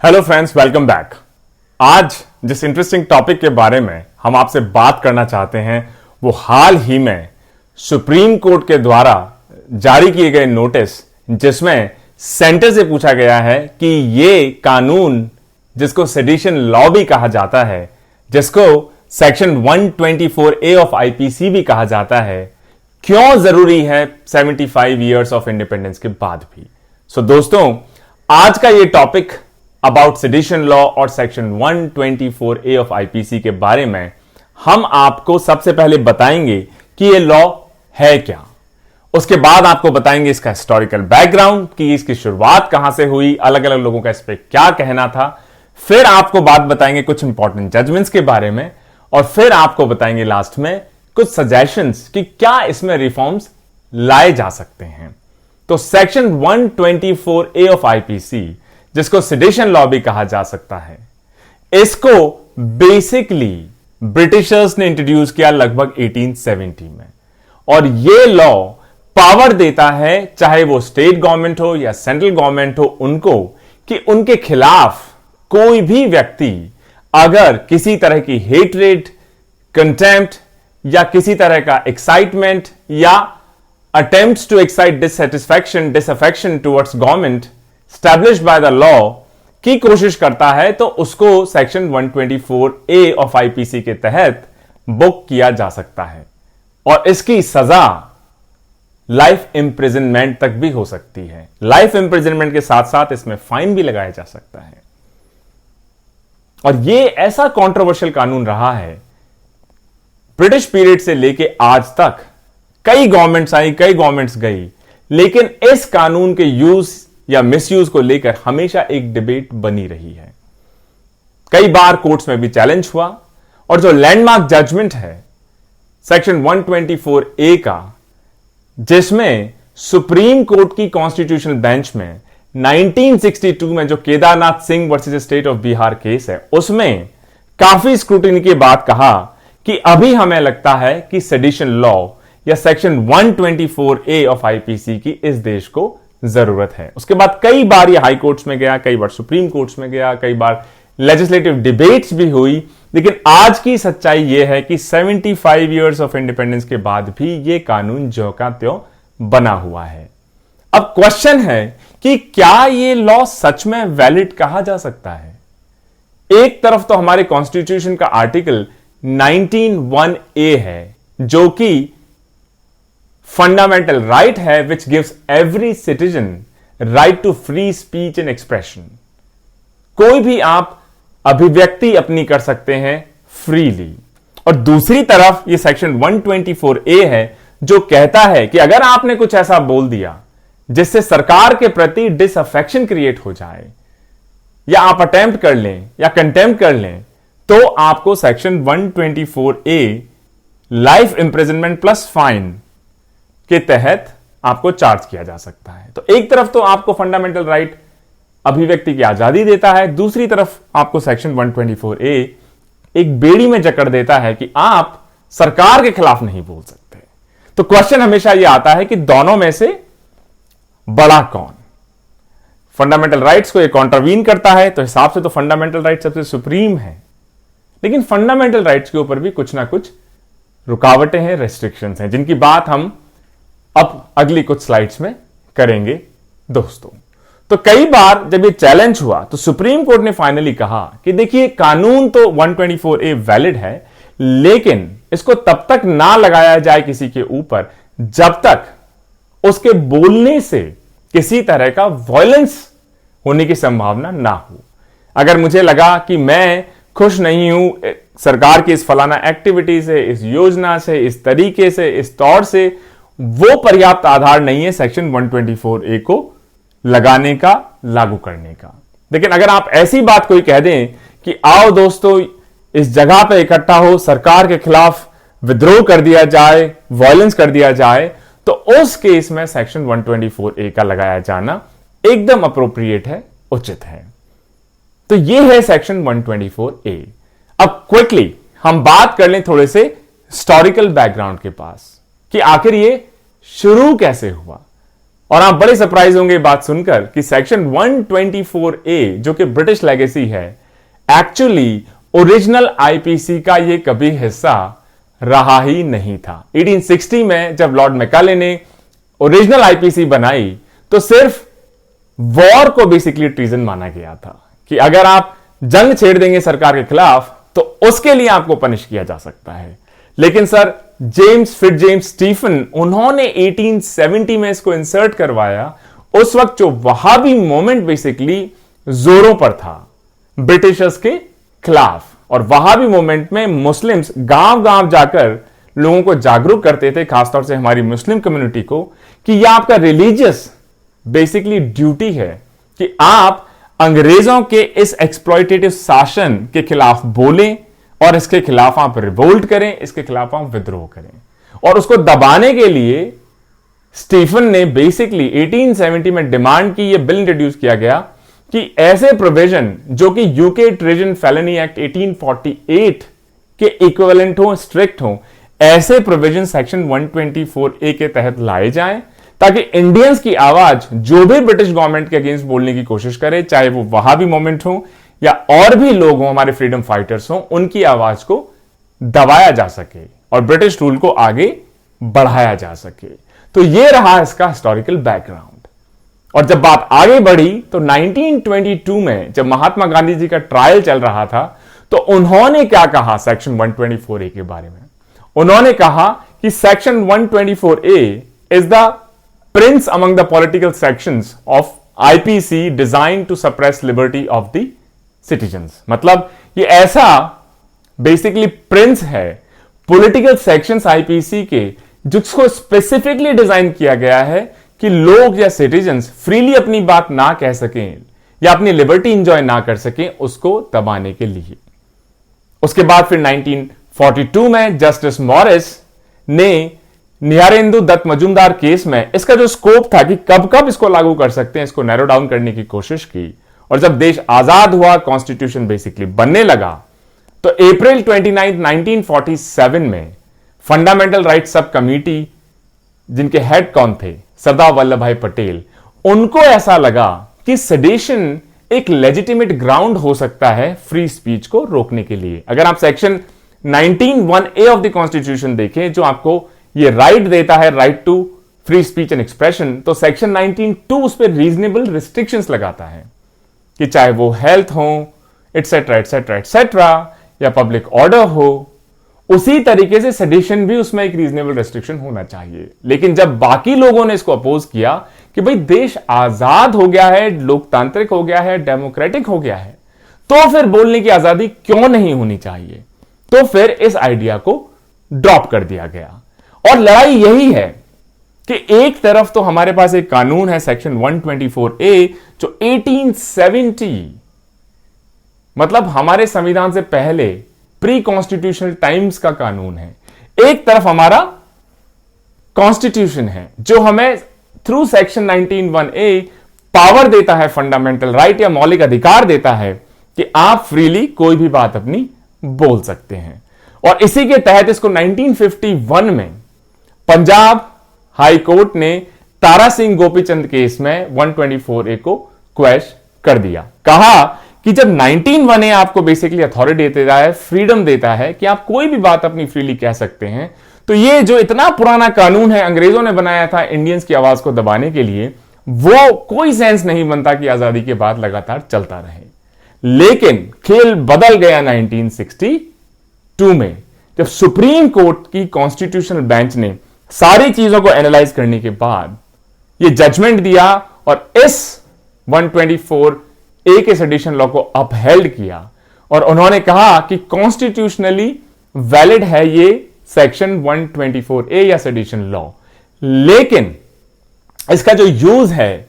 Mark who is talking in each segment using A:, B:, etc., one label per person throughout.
A: Hello friends, welcome back. आज जिस interesting topic के बारे में हम आपसे बात करना चाहते हैं वो हाल ही में सुप्रीम कोर्ट के द्वारा जारी किए गए नोटिस, जिसमें सेंटर से पूछा गया है कि ये कानून जिसको सेडिशन लॉ भी कहा जाता है, जिसको सेक्शन 124A ऑफ आईपीसी भी कहा जाता है, क्यों जरूरी है 75 इयर्स ऑफ इंडिपेंडेंस के बाद भी। सो दोस्तों, आज का ये टॉपिक अबाउट सेडिशन लॉ और सेक्शन 124A ऑफ आईपीसी के बारे में हम आपको सबसे पहले बताएंगे कि ये लॉ है क्या। उसके बाद आपको बताएंगे इसका हिस्टोरिकल बैकग्राउंड, कि इसकी शुरुआत कहां से हुई, अलग अलग लोगों का इस पे क्या कहना था। फिर आपको बात बताएंगे कुछ इंपॉर्टेंट जजमेंट्स के बारे में, और फिर आपको बताएंगे लास्ट में कुछ सजेशंस कि क्या इसमें रिफॉर्म्स लाए जा सकते हैं। तो सेक्शन 124A ऑफ आईपीसी, जिसको सेडिशन लॉ भी कहा जा सकता है, इसको बेसिकली ब्रिटिशर्स ने इंट्रोड्यूस किया लगभग 1870 में। और यह लॉ पावर देता है, चाहे वो स्टेट गवर्नमेंट हो या सेंट्रल गवर्नमेंट हो, उनको कि उनके खिलाफ कोई भी व्यक्ति अगर किसी तरह की हेट्रेड, कंटेम्प्ट या किसी तरह का एक्साइटमेंट या attempts to excite dissatisfaction, disaffection towards government established by the law की कोशिश करता है, तो उसको सेक्शन 124A ऑफ आईपीसी के तहत बुक किया जा सकता है। और इसकी सजा लाइफ इंप्रिजनमेंट तक भी हो सकती है। लाइफ इंप्रिजनमेंट के साथ साथ इसमें फाइन भी लगाया जा सकता है। और यह ऐसा कंट्रोवर्शियल कानून रहा है, ब्रिटिश पीरियड से लेके आज तक कई गवर्नमेंट्स आई, कई गवर्नमेंट्स गई, लेकिन इस कानून के यूज या मिसयूज को लेकर हमेशा एक डिबेट बनी रही है। कई बार कोर्ट्स में भी चैलेंज हुआ, और जो लैंडमार्क जजमेंट है सेक्शन 124A का, जिसमें सुप्रीम कोर्ट की कॉन्स्टिट्यूशनल बेंच में 1962 में जो Kedarnath Singh versus state of Bihar case है, उसमें काफी स्क्रूटिनी के बाद कहा कि अभी हमें लगता है कि सेडिशन लॉ या सेक्शन 124A ऑफ आईपीसी की इस देश को जरूरत है। उसके बाद कई बार ये हाई कोर्ट्स में गया, कई बार सुप्रीम कोर्ट्स में गया, कई बार लेजिस्लेटिव डिबेट्स भी हुई, लेकिन आज की सच्चाई यह है कि 75 इयर्स ऑफ इंडिपेंडेंस के बाद भी ये कानून ज्यों का त्यों बना हुआ है। अब क्वेश्चन है कि क्या ये लॉ सच में वैलिड कहा जा सकता है। एक तरफ तो हमारे कॉन्स्टिट्यूशन का आर्टिकल 19(1)A है, जो कि फंडामेंटल राइट है, which gives every citizen right to free speech and expression. कोई भी आप अभिव्यक्ति अपनी कर सकते हैं फ्रीली। और दूसरी तरफ ये सेक्शन 124A है, जो कहता है कि अगर आपने कुछ ऐसा बोल दिया जिससे सरकार के प्रति डिसअफेक्शन क्रिएट हो जाए, या आप अटेम्प्ट कर लें या कंटेम्प्ट कर लें, तो आपको section 124A life imprisonment plus fine के तहत आपको चार्ज किया जा सकता है। तो एक तरफ तो आपको फंडामेंटल राइट अभिव्यक्ति की आजादी देता है, दूसरी तरफ आपको सेक्शन 124A एक बेड़ी में जकड़ देता है कि आप सरकार के खिलाफ नहीं बोल सकते। तो क्वेश्चन हमेशा यह आता है कि दोनों में से बड़ा कौन। फंडामेंटल राइट्स को ये कॉन्ट्रावीन करता है, तो हिसाब से तो फंडामेंटल राइट सबसे सुप्रीम है, लेकिन फंडामेंटल राइट्स के ऊपर भी कुछ ना कुछ रुकावटें हैं, रेस्ट्रिक्शंस हैं, जिनकी बात हम अब अगली कुछ स्लाइड्स में करेंगे दोस्तों। तो कई बार जब ये चैलेंज हुआ, तो सुप्रीम कोर्ट ने फाइनली कहा कि देखिए, कानून तो 124A वैलिड है, लेकिन इसको तब तक ना लगाया जाए किसी के ऊपर जब तक उसके बोलने से किसी तरह का वायलेंस होने की संभावना ना हो। अगर मुझे लगा कि मैं खुश नहीं हूं सरकार की इस फलाना एक्टिविटी से, इस योजना से, इस तरीके से, इस तौर से, वो पर्याप्त आधार नहीं है सेक्शन 124A को लगाने का, लागू करने का। लेकिन अगर आप ऐसी बात कोई कह दें कि आओ दोस्तों इस जगह पे इकट्ठा हो, सरकार के खिलाफ विद्रोह कर दिया जाए, वायलेंस कर दिया जाए, तो उस केस में सेक्शन 124A का लगाया जाना एकदम अप्रोप्रिएट है, उचित है। तो यह है सेक्शन 124A। अब क्विकली हम बात कर लें थोड़े से हिस्टोरिकल बैकग्राउंड के पास, कि आखिर ये शुरू कैसे हुआ। और आप बड़े सरप्राइज होंगे ये बात सुनकर कि सेक्शन 124A जो कि ब्रिटिश लेगेसी है, एक्चुअली ओरिजिनल आईपीसी का ये कभी हिस्सा रहा ही नहीं था। 1860 में जब लॉर्ड मैकाले ने ओरिजिनल आईपीसी बनाई तो सिर्फ वॉर को बेसिकली ट्रीजन माना गया था कि अगर आप जंग छेड़ देंगे सरकार के खिलाफ तो उसके लिए आपको पनिश किया जा सकता है। लेकिन सर जेम्स फिट्जेम्स स्टीफन, उन्होंने 1870 में इसको इंसर्ट करवाया। उस वक्त जो वहाबी मूवमेंट बेसिकली जोरों पर था ब्रिटिशर्स के खिलाफ, और वहाबी मूवमेंट में मुस्लिम्स गांव गांव जाकर लोगों को जागरूक करते थे, खासतौर से हमारी मुस्लिम कम्युनिटी को, कि यह आपका रिलीजियस बेसिकली ड्यूटी है कि आप अंग्रेजों के इस एक्सप्लॉयटेटिव शासन के खिलाफ बोलें और इसके खिलाफ आप रिवोल्ट करें, इसके खिलाफ आप विद्रोह करें। और उसको दबाने के लिए स्टीफन ने बेसिकली 1870 में डिमांड की, यह बिल इंट्रोड्यूस किया गया कि ऐसे प्रोविजन जो कि यूके ट्रेजन फेलनी एक्ट 1848 के इक्विवेलेंट हो, स्ट्रिक्ट हो, ऐसे प्रोविजन सेक्शन 124A के तहत लाए जाएं ताकि इंडियंस की आवाज जो भी ब्रिटिश गवर्नमेंट के अगेंस्ट बोलने की कोशिश करे, चाहे वो वहाबी मूवमेंट हो या और भी लोग हों, हमारे फ्रीडम फाइटर्स हों, उनकी आवाज को दबाया जा सके और ब्रिटिश रूल को आगे बढ़ाया जा सके। तो यह रहा इसका हिस्टोरिकल बैकग्राउंड। और जब बात आगे बढ़ी तो 1922 में जब महात्मा गांधी जी का ट्रायल चल रहा था तो उन्होंने क्या कहा सेक्शन 124A के बारे में? उन्होंने कहा कि section 124A is the prince among the political sections of IPC design to suppress liberty of the citizens. मतलब ये ऐसा बेसिकली प्रिंस है पॉलिटिकल सेक्शंस आईपीसी के जिसको स्पेसिफिकली डिजाइन किया गया है कि लोग या सिटीजन्स फ्रीली अपनी बात ना कह सकें या अपनी लिबर्टी इंजॉय ना कर सकें, उसको दबाने के लिए। उसके बाद फिर 1942 में जस्टिस मॉरिस ने निहारेंदु दत्त मजूमदार केस में इसका जो स्कोप था कि कब कब इसको लागू कर सकते हैं, इसको नैरो डाउन करने की कोशिश की। और जब देश आजाद हुआ, कॉन्स्टिट्यूशन बेसिकली बनने लगा, तो अप्रैल 29, 1947 में फंडामेंटल राइट सब कमिटी, जिनके हेड कौन थे, सरदार वल्लभ भाई पटेल, उनको ऐसा लगा कि सेडिशन एक लेजिटिमेट ग्राउंड हो सकता है फ्री स्पीच को रोकने के लिए। अगर आप section 19(1)(a) of the constitution देखें जो आपको ये राइट देता है, right to free speech and expression, तो सेक्शन 19(2) उस पर रीजनेबल रिस्ट्रिक्शंस लगाता है कि चाहे वो हेल्थ हो, एटसेट्रा एटसेट्रा एटसेट्रा, या पब्लिक ऑर्डर हो, उसी तरीके से सेडिशन भी उसमें एक रीजनेबल रेस्ट्रिक्शन होना चाहिए। लेकिन जब बाकी लोगों ने इसको अपोज किया कि भाई देश आजाद हो गया है, लोकतांत्रिक हो गया है, डेमोक्रेटिक हो गया है, तो फिर बोलने की आजादी क्यों नहीं होनी चाहिए, तो फिर इस आइडिया को ड्रॉप कर दिया गया। और लड़ाई यही है कि एक तरफ तो हमारे पास एक कानून है सेक्शन 124A जो 1870 मतलब हमारे संविधान से पहले प्री कॉन्स्टिट्यूशनल टाइम्स का कानून है। एक तरफ हमारा कॉन्स्टिट्यूशन है जो हमें थ्रू सेक्शन 19(1)(a) पावर देता है, फंडामेंटल राइट या मौलिक अधिकार देता है कि आप फ्रीली कोई भी बात अपनी बोल सकते हैं। और इसी के तहत इसको 1951 में पंजाब हाई कोर्ट ने तारा सिंह गोपीचंद केस में 124A को क्वैश कर दिया। कहा कि जब 19(1)(a) आपको बेसिकली अथॉरिटी देता है, फ्रीडम देता है कि आप कोई भी बात अपनी फ्रीली कह सकते हैं, तो ये जो इतना पुराना कानून है अंग्रेजों ने बनाया था इंडियंस की आवाज को दबाने के लिए, वो कोई सेंस नहीं बनता कि आजादी के बाद लगातार चलता रहे। लेकिन खेल बदल गया 1962 में जब सुप्रीम कोर्ट की कॉन्स्टिट्यूशनल बेंच ने सारी चीजों को एनालाइज करने के बाद यह जजमेंट दिया और इस 124A के सेडिशन लॉ को अपहेल्ड किया और उन्होंने कहा कि कॉन्स्टिट्यूशनली वैलिड है ये सेक्शन 124A या सेडिशन लॉ, लेकिन इसका जो यूज है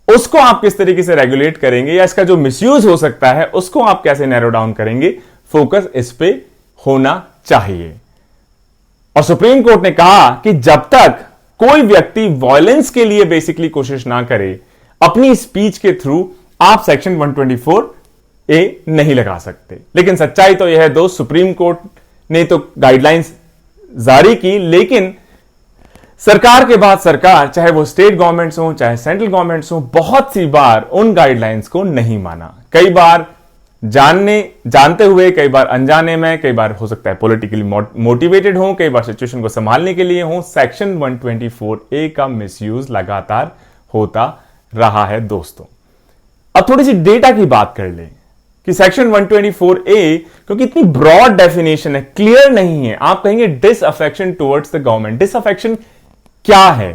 A: उसको आप किस तरीके से रेगुलेट करेंगे या इसका जो मिसयूज हो सकता है उसको आप कैसे नैरो डाउन करेंगे, फोकस इस पे होना चाहिए। और सुप्रीम कोर्ट ने कहा कि जब तक कोई व्यक्ति वायलेंस के लिए बेसिकली कोशिश ना करे अपनी स्पीच के थ्रू, आप सेक्शन 124A नहीं लगा सकते। लेकिन सच्चाई तो यह है दोस्त, सुप्रीम कोर्ट ने तो गाइडलाइंस जारी की, लेकिन सरकार के बाद सरकार, चाहे वो स्टेट गवर्नमेंट्स हो चाहे सेंट्रल गवर्नमेंट्स हो, बहुत सी बार उन गाइडलाइंस को नहीं माना। कई बार जानते हुए, कई बार अनजाने में, कई बार हो सकता है पॉलिटिकली मोटिवेटेड हो, कई बार सिचुएशन को संभालने के लिए हो, सेक्शन 124A का मिसयूज लगातार होता रहा है दोस्तों। अब थोड़ी सी डेटा की बात कर ले कि सेक्शन 124A क्योंकि इतनी ब्रॉड डेफिनेशन है, क्लियर नहीं है। आप कहेंगे disaffection towards the government. Disaffection क्या है?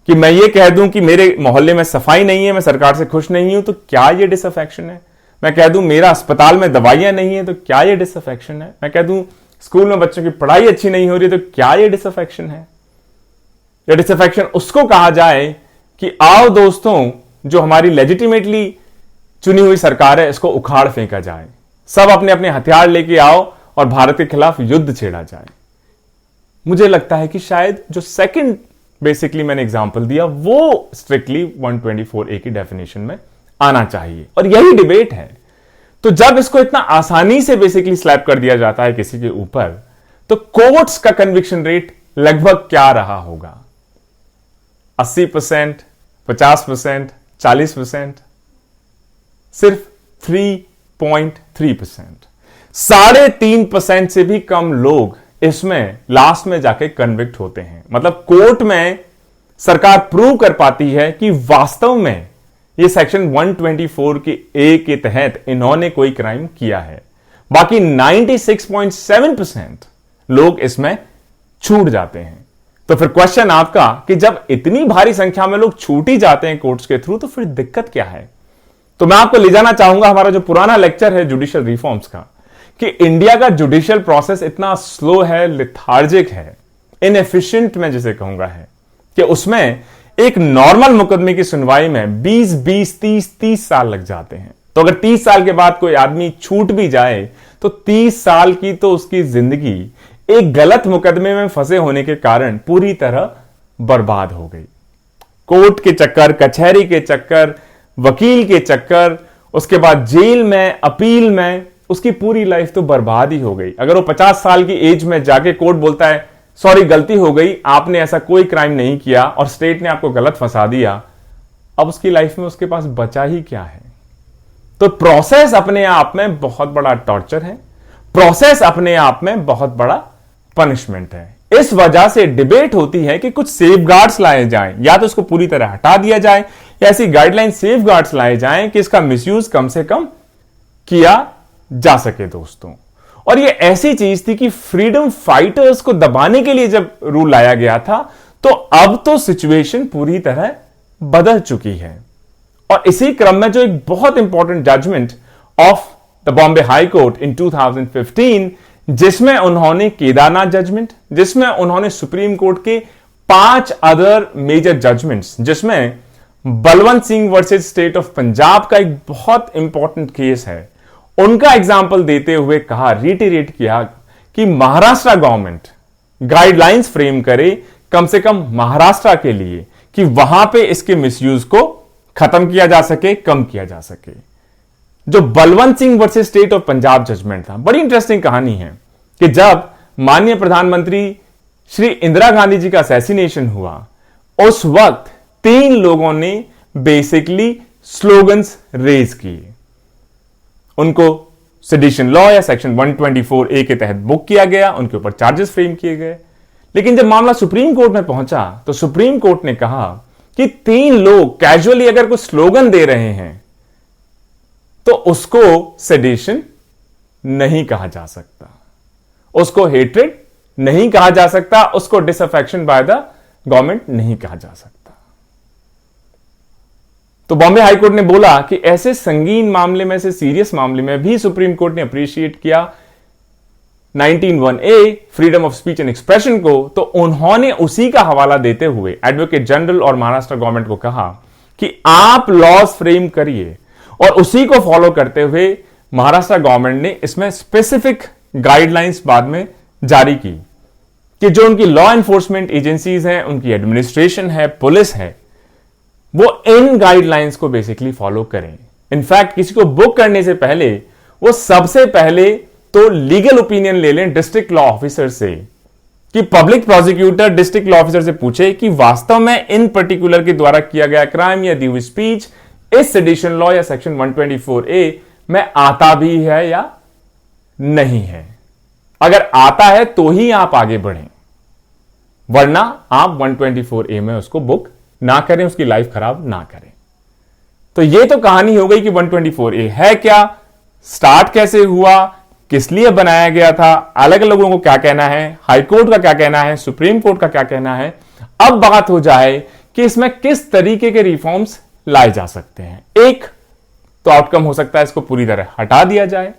A: कि मैं ये कह दूं कि मेरे मोहल्ले में सफाई नहीं है, मैं सरकार से खुश नहीं हूं, तो क्या ये डिसअफेक्शन है? मैं कह दूं मेरा अस्पताल में दवाइयां नहीं है, तो क्या ये डिसअफेक्शन है? मैं कह दूं स्कूल में बच्चों की पढ़ाई अच्छी नहीं हो रही, तो क्या ये डिसअफेक्शन है? या डिसअफेक्शन उसको कहा जाए कि आओ दोस्तों, जो हमारी लेजिटिमेटली चुनी हुई सरकार है, इसको उखाड़ फेंका जाए, सब अपने अपने हथियार लेके आओ और भारत के खिलाफ युद्ध छेड़ा जाए। मुझे लगता है कि शायद जो सेकंड बेसिकली मैंने एग्जांपल दिया वो स्ट्रिक्टली 124A की डेफिनेशन में आना चाहिए, और यही डिबेट है। तो जब इसको इतना आसानी से बेसिकली स्लैप कर दिया जाता है किसी के ऊपर, तो कोर्ट्स का कन्विक्शन रेट लगभग क्या रहा होगा? 80%, 50%, 40%? सिर्फ 3.3%, 3.5% से भी कम लोग इसमें लास्ट में जाके कन्विक्ट होते हैं। मतलब कोर्ट में सरकार प्रूव कर पाती है कि वास्तव में ये सेक्शन 124A के तहत इन्होंने कोई क्राइम किया है। बाकी 96.7% लोग इसमें छूट जाते हैं। तो फिर क्वेश्चन आपका कि जब इतनी भारी संख्या में लोग छूट ही जाते हैं कोर्ट्स के थ्रू, तो फिर दिक्कत क्या है? तो मैं आपको ले जाना चाहूंगा हमारा जो पुराना लेक्चर है जुडिशियल रिफॉर्म्स का, कि इंडिया का जुडिशियल प्रोसेस इतना स्लो है, लिथार्जिक है, इनएफिशिएंट मैं जिसे कहूंगा है, कि उसमें एक नॉर्मल मुकदमे की सुनवाई में 20, 30 साल लग जाते हैं। तो अगर 30 साल के बाद कोई आदमी छूट भी जाए, तो 30 साल की तो उसकी जिंदगी एक गलत मुकदमे में फंसे होने के कारण पूरी तरह बर्बाद हो गई। कोर्ट के चक्कर, कचहरी के चक्कर, वकील के चक्कर, उसके बाद जेल में, अपील में, उसकी पूरी लाइफ तो बर्बाद ही हो गई। अगर वो 50 साल की एज में जाके कोर्ट बोलता है सॉरी गलती हो गई, आपने ऐसा कोई क्राइम नहीं किया और स्टेट ने आपको गलत फंसा दिया, अब उसकी लाइफ में उसके पास बचा ही क्या है? तो प्रोसेस अपने आप में बहुत बड़ा टॉर्चर है, प्रोसेस अपने आप में बहुत बड़ा पनिशमेंट है। इस वजह से डिबेट होती है कि कुछ सेफगार्ड्स लाए जाएं, या तो इसको पूरी तरह हटा दिया जाए, या ऐसी गाइडलाइन सेफगार्ड्स लाए जाएं कि इसका मिसयूज कम से कम किया जा सके दोस्तों। और ये ऐसी चीज थी कि फ्रीडम फाइटर्स को दबाने के लिए जब रूल लाया गया था, तो अब तो सिचुएशन पूरी तरह बदल चुकी है। और इसी क्रम में जो एक बहुत important judgment of the Bombay high court in 2015, जिसमें उन्होंने केदारनाथ जजमेंट, जिसमें उन्होंने सुप्रीम कोर्ट के 5 अदर मेजर जजमेंट्स, जिसमें Balwant Singh versus state of Punjab का एक बहुत इंपॉर्टेंट केस है, उनका एग्जाम्पल देते हुए कहा, रिटेरेट किया कि महाराष्ट्र गवर्नमेंट गाइडलाइंस फ्रेम करे कम से कम महाराष्ट्र के लिए, कि वहां पे इसके मिसयूज को खत्म किया जा सके, कम किया जा सके। जो Balwant Singh versus state of Punjab judgment था, बड़ी इंटरेस्टिंग कहानी है कि जब माननीय प्रधानमंत्री श्री इंदिरा गांधी जी का असैसिनेशन हुआ, उस वक्त 3 लोगों ने बेसिकली स्लोगन्स रेज किए। उनको सेडिशन लॉ या सेक्शन 124A के तहत बुक किया गया, उनके ऊपर चार्जेस फ्रेम किए गए। लेकिन जब मामला सुप्रीम कोर्ट में पहुंचा, तो सुप्रीम कोर्ट ने कहा कि 3 लोग कैजुअली अगर कोई स्लोगन दे रहे हैं, तो उसको सेडिशन नहीं कहा जा सकता, उसको हेट्रेड नहीं कहा जा सकता, उसको डिसअफेक्शन बाय द गवर्नमेंट नहीं कहा जा सकता। तो बॉम्बे हाई कोर्ट ने बोला कि ऐसे संगीन मामले में से सीरियस मामले में भी सुप्रीम कोर्ट ने अप्रिशिएट किया 19(1)(a) freedom of speech and expression को। तो उन्होंने उसी का हवाला देते हुए एडवोकेट जनरल और महाराष्ट्र गवर्नमेंट को कहा कि आप लॉज फ्रेम करिए, और उसी को फॉलो करते हुए महाराष्ट्र गवर्नमेंट ने इसमें स्पेसिफिक गाइडलाइंस बाद में जारी की कि जो उनकी लॉ एनफोर्समेंट एजेंसीज हैं, उनकी एडमिनिस्ट्रेशन है, पुलिस है, वो इन गाइडलाइंस को बेसिकली फॉलो करें। इनफैक्ट किसी को बुक करने से पहले वो सबसे पहले तो लीगल ओपिनियन ले लें डिस्ट्रिक्ट लॉ ऑफिसर से कि public prosecutor district law officer से पूछे कि वास्तव में इन पर्टिकुलर के द्वारा किया गया क्राइम या दी हुई स्पीच इस सेडिशन लॉ या सेक्शन 124A में आता भी है या नहीं है। अगर आता है तो ही आप आगे बढ़ें, वरना आप 124A में उसको बुक ना करें, उसकी लाइफ खराब ना करें। तो यह तो कहानी हो गई कि 124A है क्या, स्टार्ट कैसे हुआ, किस लिए बनाया गया था, अलग अलग लोगों को क्या कहना है, हाई कोर्ट का क्या कहना है, सुप्रीम कोर्ट का क्या कहना है। अब बात हो जाए कि इसमें किस तरीके के रिफॉर्म्स लाए जा सकते हैं। एक तो आउटकम हो सकता है इसको पूरी तरह हटा दिया जाए,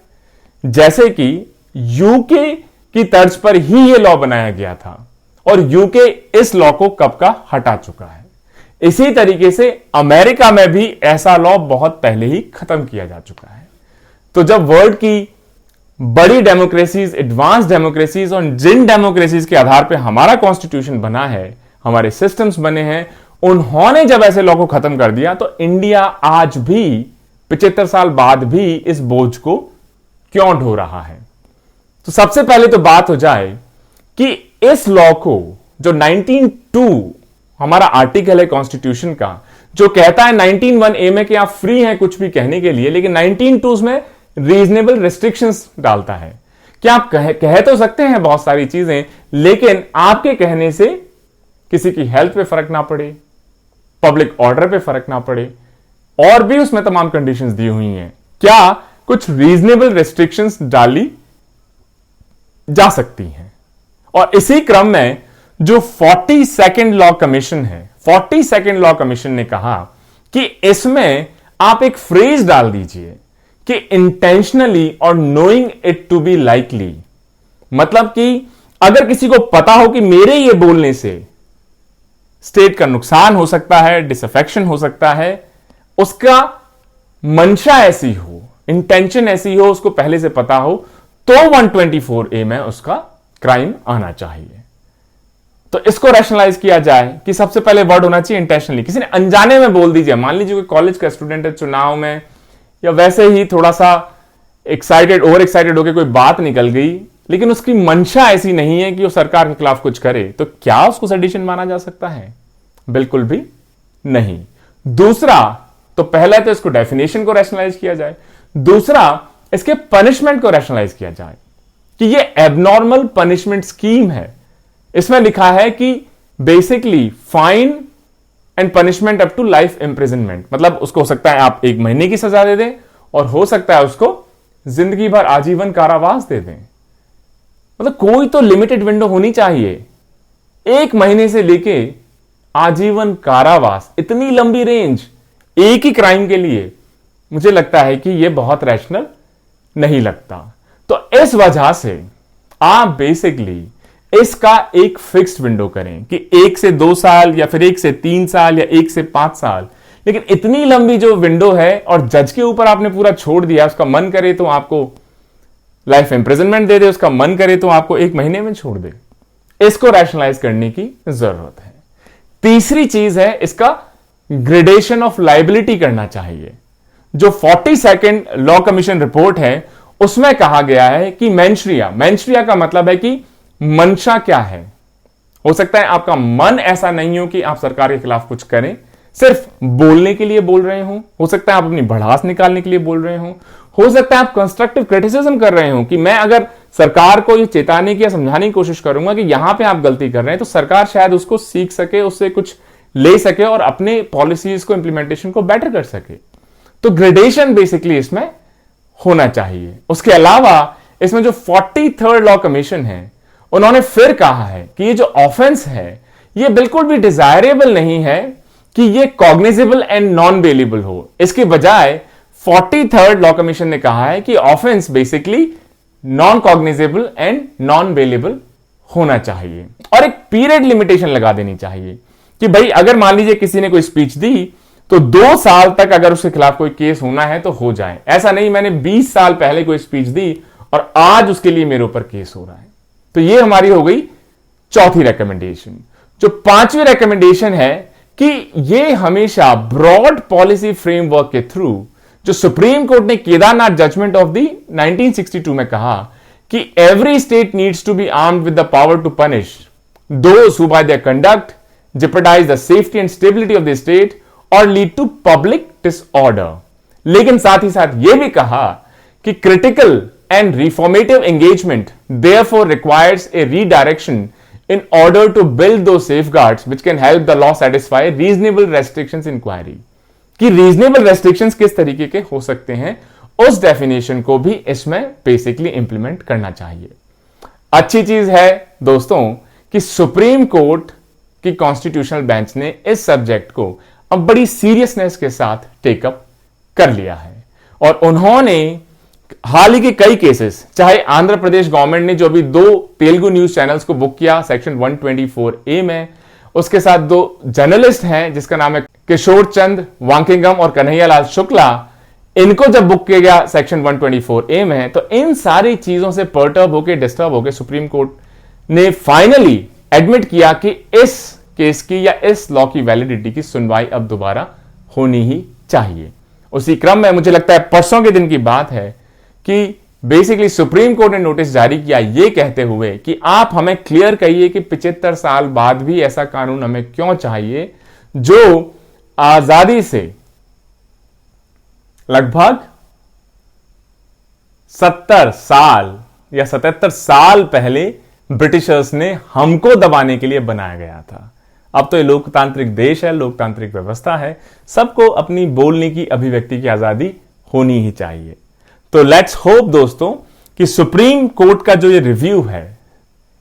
A: जैसे कि यूके की तर्ज पर ही यह लॉ बनाया गया था और यूके इस लॉ को कब का हटा चुका है। इसी तरीके से अमेरिका में भी ऐसा लॉ बहुत पहले ही खत्म किया जा चुका है। तो जब वर्ल्ड की बड़ी डेमोक्रेसीज, एडवांस डेमोक्रेसीज और जिन डेमोक्रेसीज के आधार पर हमारा कॉन्स्टिट्यूशन बना है, हमारे सिस्टम्स बने हैं, उन्होंने जब ऐसे लॉ को खत्म कर दिया तो इंडिया आज भी 75 साल बाद भी इस बोझ को क्यों ढो रहा है। तो सबसे पहले तो बात हो जाए कि इस लॉ को जो 19(2) हमारा आर्टिकल है कॉन्स्टिट्यूशन का, जो कहता है 19(1)A में कि आप फ्री हैं कुछ भी कहने के लिए, लेकिन 19(2) में रीजनेबल रिस्ट्रिक्शंस डालता है कि आप कह तो सकते हैं बहुत सारी चीजें, लेकिन आपके कहने से किसी की हेल्थ पे फर्क ना पड़े, पब्लिक ऑर्डर पे फर्क ना पड़े, और भी उसमें तमाम कंडीशंस दी हुई हैं। क्या कुछ रीजनेबल रिस्ट्रिक्शंस डाली जा सकती हैं। और इसी क्रम में जो 42nd लॉ कमीशन है, 42nd लॉ कमीशन ने कहा कि इसमें आप एक फ्रेज डाल दीजिए कि इंटेंशनली और knowing it to be likely, मतलब कि अगर किसी को पता हो कि मेरे ये बोलने से स्टेट का नुकसान हो सकता है, डिसअफेक्शन हो सकता है, उसका मंशा ऐसी हो, इंटेंशन ऐसी हो, उसको पहले से पता हो, तो 124A में उसका क्राइम आना चाहिए। तो इसको रैशनलाइज किया जाए कि सबसे पहले वर्ड होना चाहिए इंटेंशनली। किसी ने अनजाने में बोल दीजिए, मान लीजिए कोई कॉलेज का स्टूडेंट है, चुनाव में या वैसे ही थोड़ा सा एक्साइटेड, ओवर एक्साइटेड होकर कोई बात निकल गई, लेकिन उसकी मंशा ऐसी नहीं है कि वो सरकार के खिलाफ कुछ करे, तो क्या उसको सेडिशन माना जा सकता है? बिल्कुल भी नहीं। दूसरा, तो पहला तो इसको डेफिनेशन को रैशनलाइज किया जाए, दूसरा इसके पनिशमेंट को रैशनलाइज किया जाए कि ये एबनॉर्मल पनिशमेंट स्कीम है। इसमें लिखा है कि basically fine and punishment up to life imprisonment, मतलब उसको हो सकता है आप 1 महीने की सजा दे दें और हो सकता है उसको जिंदगी भर आजीवन कारावास दे दें। मतलब कोई तो लिमिटेड विंडो होनी चाहिए। 1 महीने से लेके आजीवन कारावास, इतनी लंबी रेंज एक ही क्राइम के लिए, मुझे लगता है कि यह बहुत रैशनल नहीं लगता। तो इस वजह से आप बेसिकली इसका एक फिक्स्ड विंडो करें कि 1 से 2 साल या फिर 1 से 3 साल या 1 से 5 साल, लेकिन इतनी लंबी जो विंडो है और जज के ऊपर आपने पूरा छोड़ दिया, उसका मन करे तो आपको लाइफ इंप्रिजनमेंट दे दे, उसका मन करे तो आपको 1 महीने में छोड़ दे। इसको रैशनलाइज करने की जरूरत है। तीसरी चीज है इसका ग्रेडेशन ऑफ लाइबिलिटी करना चाहिए। जो 42nd लॉ कमीशन रिपोर्ट है उसमें कहा गया है कि मेंशरिया का मतलब है कि मंशा क्या है। हो सकता है आपका मन ऐसा नहीं हो कि आप सरकार के खिलाफ कुछ करें, सिर्फ बोलने के लिए बोल रहे हो सकता है आप अपनी भड़ास निकालने के लिए बोल रहे हो सकता है आप कंस्ट्रक्टिव क्रिटिसिज्म कर रहे हो कि मैं अगर सरकार को यह चेताने की या समझाने की कोशिश करूंगा कि यहां पे आप गलती कर रहे हैं, तो सरकार शायद उसको सीख सके, उससे कुछ ले सके और अपने पॉलिसीज को, इंप्लीमेंटेशन को बेटर कर सके। तो ग्रेडेशन बेसिकली इसमें होना चाहिए। उसके अलावा इसमें जो 43rd लॉ कमीशन है उन्होंने फिर कहा है कि ये जो ऑफेंस है ये बिल्कुल भी डिजायरेबल नहीं है कि ये कॉग्निजेबल एंड नॉन बेलेबल हो। इसके बजाय 43rd लॉ कमीशन ने कहा है कि offence basically non cognizable and non bailable होना चाहिए और एक पीरियड लिमिटेशन लगा देनी चाहिए कि भाई अगर मान लीजिए किसी ने कोई स्पीच दी तो 2 साल तक अगर उसके खिलाफ कोई केस होना है तो हो जाए। ऐसा नहीं मैंने 20 साल पहले कोई स्पीच दी और आज उसके लिए मेरे ऊपर केस हो रहा है। तो ये हमारी हो गई चौथी रिकमेंडेशन। जो 5वीं रिकमेंडेशन है कि ये हमेशा ब्रॉड पॉलिसी फ्रेमवर्क के थ्रू, जो सुप्रीम कोर्ट ने केदारनाथ जजमेंट ऑफ दी 1962 में कहा कि every state needs to be armed with the power to punish those who by their conduct jeopardize the safety and stability of the state or lead to public disorder। लेकिन साथ ही साथ यह भी कहा कि critical and reformative engagement therefore requires a redirection in order to build those safeguards which can help the law satisfy reasonable restrictions inquiry। कि reasonable restrictions किस तरीके के हो सकते हैं, उस डेफिनेशन को भी इसमें बेसिकली इंप्लीमेंट करना चाहिए। अच्छी चीज है दोस्तों कि सुप्रीम कोर्ट कि कॉन्स्टिट्यूशनल बेंच ने इस सब्जेक्ट को अब बड़ी सीरियसनेस के साथ टेकअप कर लिया है और उन्होंने हाल ही के कई केसेस, चाहे आंध्र प्रदेश गवर्नमेंट ने जो अभी 2 तेलुगु न्यूज चैनल्स को बुक किया सेक्शन 124A में, उसके साथ 2 जर्नलिस्ट हैं जिसका नाम है किशोर चंद वांकिंगम और कन्हैयालाल शुक्ला, इनको जब बुक किया गया सेक्शन 124A में, तो इन सारी चीजों से पर्टर्ब होकर डिस्टर्ब होकर सुप्रीम कोर्ट ने फाइनली एडमिट किया कि इस केस की या इस लॉ की वैलिडिटी की सुनवाई अब दोबारा होनी ही चाहिए। उसी क्रम में मुझे लगता है परसों के दिन की बात है कि बेसिकली सुप्रीम कोर्ट ने नोटिस जारी किया ये कहते हुए कि आप हमें क्लियर कहिए कि 75 साल बाद भी ऐसा कानून हमें क्यों चाहिए जो आजादी से लगभग 70 साल या 77 साल पहले ब्रिटिशर्स ने हमको दबाने के लिए बनाया गया था। अब तो ये लोकतांत्रिक देश है, लोकतांत्रिक व्यवस्था है, सबको अपनी बोलने की, अभिव्यक्ति की आजादी होनी ही चाहिए। तो लेट्स होप दोस्तों कि सुप्रीम कोर्ट का जो ये रिव्यू है,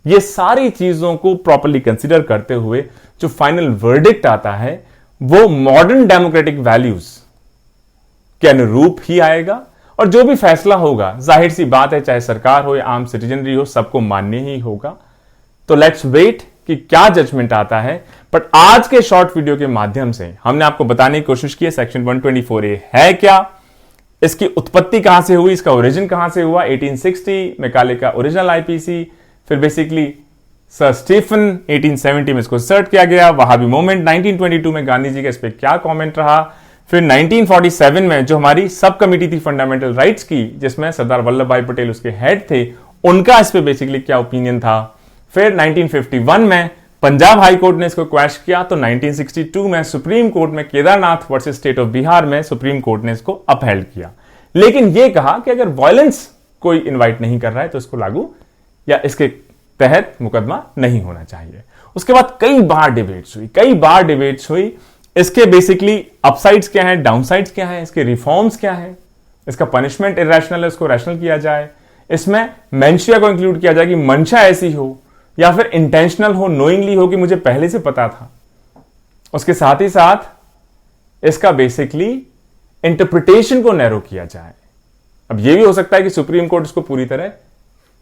A: ये सारी चीजों को प्रॉपर्ली कंसीडर करते हुए जो फाइनल वर्डिक्ट आता है वो मॉडर्न डेमोक्रेटिक वैल्यूज के अनुरूप ही आएगा और जो भी फैसला होगा जाहिर सी बात है चाहे सरकार हो या आम सिटीजनरी हो सबको मानने ही होगा। तो लेट्स वेट कि क्या जजमेंट आता है। बट आज के शॉर्ट वीडियो के माध्यम से हमने आपको बताने की कोशिश की है सेक्शन 124A है क्या, इसकी उत्पत्ति कहां से हुई, इसका ओरिजिन कहां से हुआ, 1860 मैकाले का ओरिजिनल आईपीसी, फिर बेसिकली सर स्टीफन 1870 में इसको सर्ट किया गया, वहाबी मूवमेंट 1922 में गांधी जी का इस पर क्या कॉमेंट रहा, फिर 1947 में जो हमारी सब कमिटी थी फंडामेंटल राइट्स की जिसमें सरदार वल्लभ भाई पटेल उसके हेड थे, उनका इस पे बेसिकली क्या ओपिनियन था, फिर 1951 में पंजाब हाई कोर्ट ने इसको क्वैश किया, तो 1962 में सुप्रीम कोर्ट में Kedarnath versus state of Bihar में सुप्रीम कोर्ट ने इसको अपहेल्ड किया, लेकिन यह कहा कि अगर वायलेंस कोई इन्वाइट नहीं कर रहा है तो इसको लागू या इसके तहत मुकदमा नहीं होना चाहिए। उसके बाद कई बार डिबेट्स हुई इसके बेसिकली अपसाइड्स क्या है, डाउनसाइड्स क्या है, इसके रिफॉर्म्स क्या है, इसका पनिशमेंट इरेशनल है उसको रैशनल किया जाए, इसमें मेंशिया को इंक्लूड किया जाए कि मंशा ऐसी हो या फिर इंटेंशनल हो, नोइंगली हो कि मुझे पहले से पता था। उसके साथ ही साथ इसका बेसिकली इंटरप्रिटेशन को नैरो किया जाए। अब यह भी हो सकता है कि सुप्रीम कोर्ट इसको पूरी तरह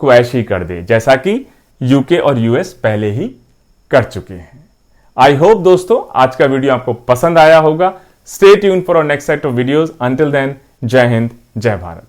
A: क्वैश ही कर दे जैसा कि यूके और यूएस पहले ही कर चुके हैं। आई होप दोस्तों आज का वीडियो आपको पसंद आया होगा। Stay tuned for our next set of videos. Until then, जय हिंद, जय भारत।